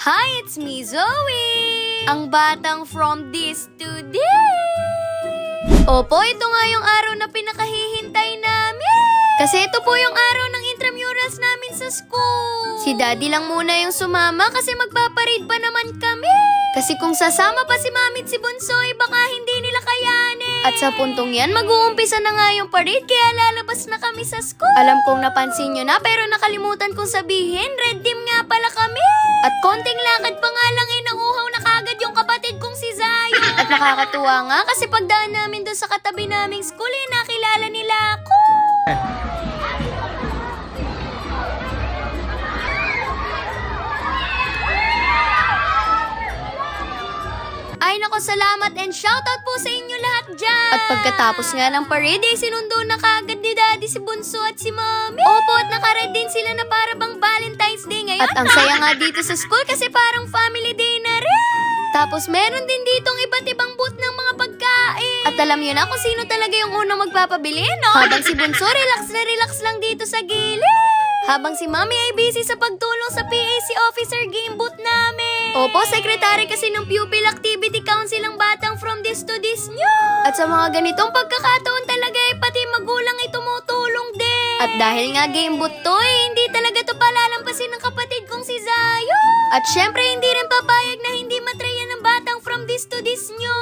Hi, it's me, Zoe! Ang batang from this to this! Opo, ito nga yung araw na pinakahihintay namin! Kasi ito po yung araw ng intramurals namin sa school. Si Daddy lang muna yung sumama kasi magpaparade pa naman kami. Kasi kung sasama pa si Mami at si Bunsoy, baka hindi nila kayanin. At sa puntong yan, mag-uumpisa na nga yung parade kaya lalabas na kami sa school. Alam kong napansin nyo na pero nakalimutan kong sabihin, red team nga pala kami. At konting lakad pa nga lang nauuhaw na kagad yung kapatid kong si Zion. At nakakatuwa nga kasi pagdaan namin doon sa katabi naming school, nakilala nila ako. Ay nako, salamat and shoutout po sa inyo lahat dyan. At pagkatapos nga ng parade, sinundo na kagad ni Daddy si Bunso at si Mami. Opo, at nakared din sila na para bang Valentine's Day ngayon. At ang saya nga dito sa school kasi parang family day na rin. Tapos meron din ditong iba't ibang booth ng mga pagkain. At alam niyo na kung sino talaga yung unang magpapabili, no? Habang si Bunso relax na relax lang dito sa gilid. Habang si Mami ay busy sa pagtulong sa PAC officer game booth namin. Opo, secretary kasi ng Pupil Activity Council ang batang from this to this nyo. At sa mga ganitong pagkakataon talaga ay pati magulang ay tumutulong din. At dahil nga game booth to hindi talaga to palalampasin ng kapatid kong si Zayo. At syempre hindi rin papayag na hindi matrayan ng batang from this to this nyo.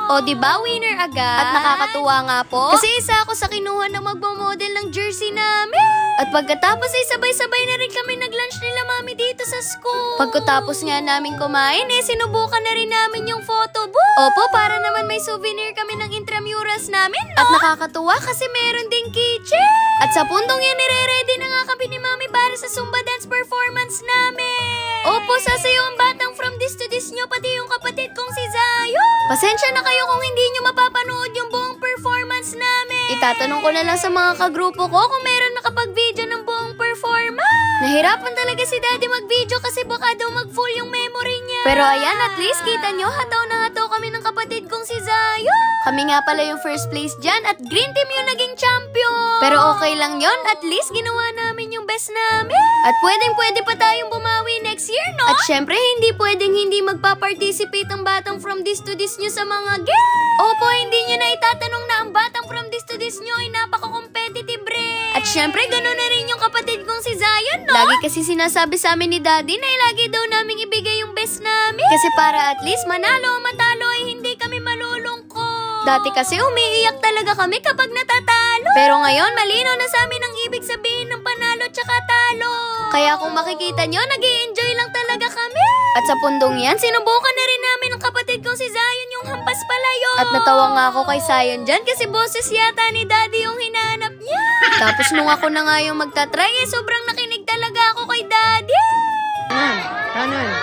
O diba winner agad? At nakakatuwa nga po. Kasi isa ako sa kinuha na magmamodel ng jersey namin. At pagkatapos ay sabay-sabay na rin kami nag-lunch nila Mami dito sa school. Pagkatapos nga namin kumain, sinubukan na rin namin yung photo booth. Opo, para naman may souvenir kami ng intramurals namin, no? At nakakatuwa kasi meron ding keychain. At sa puntong yan, nire-ready na nga kami ni Mami para sa Zumba dance performance namin. Opo, sasayaw ang batang from this to this nyo, pati yung kapatid kong si Zayo. Pasensya na kayo kung hindi nyo mapapanood yung buong performance namin. Itatanong ko na lang sa mga kagrupo ko kung meron nakapag-video ng buong performance. Nahirapan talaga si Daddy mag-video kasi baka daw mag-full yung memory niya. Pero ayan, at least kita nyo, hataw na hataw kami ng kapatid kong si Zayo. Kami nga pala yung first place dyan at green team yung naging champion. Pero okay lang yon, at least ginawa namin yung best namin. At pwede pa tayong bumawi next year, no? At syempre, hindi pwedeng hindi magpa-participate ang batang from this to this nyo sa mga games. Opo, hindi nyo na itatanong na ang batang from this to this nyo ay napaka-competitive rin. At syempre, gano'n na rin yung kapatid kong si Zion, no? Lagi kasi sinasabi sa amin ni Daddy na lagi daw naming ibigay yung best namin. Kasi para at least manalo o matalo ay hindi kami malulungkot. Dati kasi umiiyak talaga kami kapag natatalo. Pero ngayon, malinaw na sa amin ang ibig sabihin ng panalo tsaka talo. Kaya kung makikita nyo, nag-i-enjoy lang talaga kami. At sa pundong yan, sinubukan na rin namin ang kapatid kong si Zion yung hampas palayo. At natawa nga ako kay Zion dyan kasi boses yata ni Daddy yung hinahanap niya. Tapos nung ako na nga yung magtatry, sobrang nakinig talaga ako kay Daddy.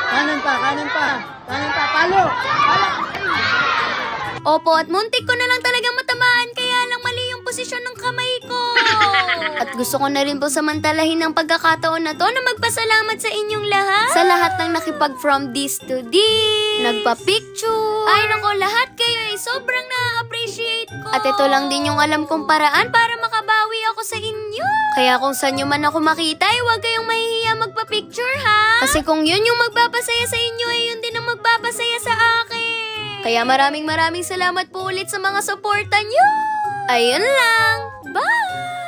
Kanan pa, palo! Opo, at muntik ko na lang talagang matamaan kaya lang mali yung posisyon ng kamay ko. At gusto ko na rin po samantalahin ng pagkakataon na to na magpasalamat sa inyong lahat. Sa lahat ng nakipag from this to this, nagpa-picture. Ay nako, lahat kayo ay sobrang na-appreciate ko. At ito lang din yung alam kong paraan para makabawi ako sa inyo. Kaya kung saan nyo man ako makita, huwag kayong mahihiya magpa-picture, ha? Kasi kung yun yung magpapasaya sa inyo, ay yun din ang magpapasaya sa akin. Kaya maraming salamat po ulit sa mga suporta nyo. Ayun lang. Bye!